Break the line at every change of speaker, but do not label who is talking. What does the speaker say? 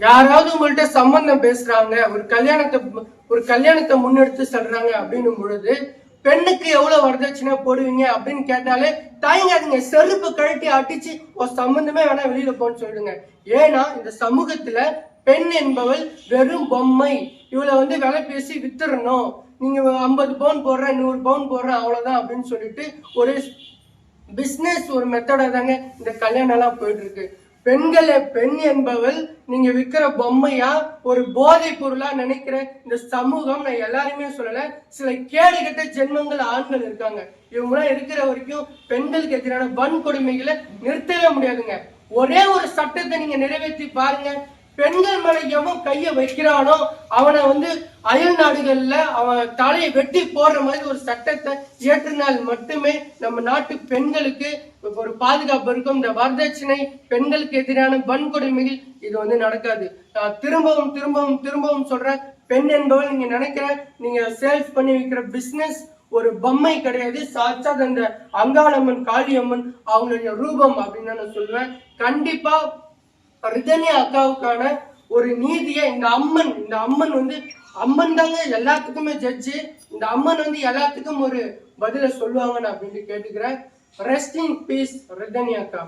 யாராவது உங்கள்கிட்ட சம்பந்தம் பேசுறாங்க, ஒரு கல்யாணத்தை முன்னெடுத்து சொல்றாங்க அப்படின்னும் பொழுது பெண்ணுக்கு எவ்வளவு வரதட்சணை போடுவீங்க அப்படின்னு கேட்டாலே தயங்காதீங்க, செருப்பு கழட்டி அடிச்சு ஒரு சம்பந்தமே வேணா வெளியில போன்னு சொல்லிடுங்க. ஏன்னா இந்த சமூகத்துல பெண் என்பவள் வெறும் பொம்மை. இவளை விலை பேசி வித்துறணும், நீங்க 50 பவுன் போடுறேன் 100 பவுன் போடுறேன் அவ்வளவுதான் அப்படின்னு சொல்லிட்டு ஒரு பிசினஸ், ஒரு மெத்தடா தாங்க இந்த கல்யாணம் எல்லாம் போயிட்டு இருக்கு. பெண் என்பவள் நீங்க விற்கிற பொம்மையா, ஒரு போதை பொருளா நினைக்கிற இந்த சமூகம், நான் எல்லாருமே சொல்லல, சில கேடுகட்ட ஜென்மங்கள் ஆண்கள் இருக்காங்க. இவங்களாம் இருக்கிற வரைக்கும் பெண்களுக்கு எதிரான வன்கொடுமைகளை நிறுத்தவே முடியாதுங்க. ஒரே ஒரு சட்டத்தை நீங்க நிறைவேற்றி பாருங்க, பெண்கள் மேல எவன் கைய வைக்கிறானோ அவனை அயல் நாடுகள்ல அவன் தலையை வெட்டி போடுற மாதிரி ஒரு சட்டத்தை இயற்றினால் மட்டுமே நம்ம நாட்டு பெண்களுக்கு ஒரு பாதுகாப்பு இருக்கும். இந்த வரதட்சணை, பெண்களுக்கு எதிரான வன்கொடுமைகள் இது நடக்காது. திரும்பவும் திரும்பவும் திரும்பவும் சொல்றேன், பெண் என்பவள் நீங்க நினைக்கிற, நீங்க சேல்ஸ் பண்ணி வைக்கிற பிசினஸ் ஒரு பொம்மை கிடையாது. சாட்சாத் அந்த அங்காளம்மன், காளியம்மன் அவங்களுடைய ரூபம் அப்படின்னு நான் சொல்லுவேன். கண்டிப்பா ரிதன்யா அக்காவுக்கான ஒரு நீதியை இந்த அம்மன் அம்மன் தாங்க எல்லாத்துக்குமே ஜட்ஜு. இந்த அம்மன் எல்லாத்துக்கும் ஒரு பதில சொல்லுவாங்கன்னு அப்படின்னு கேட்டுக்கிறேன். ரெஸ்ட் இன் பீஸ் ரிதன்யா அக்கா.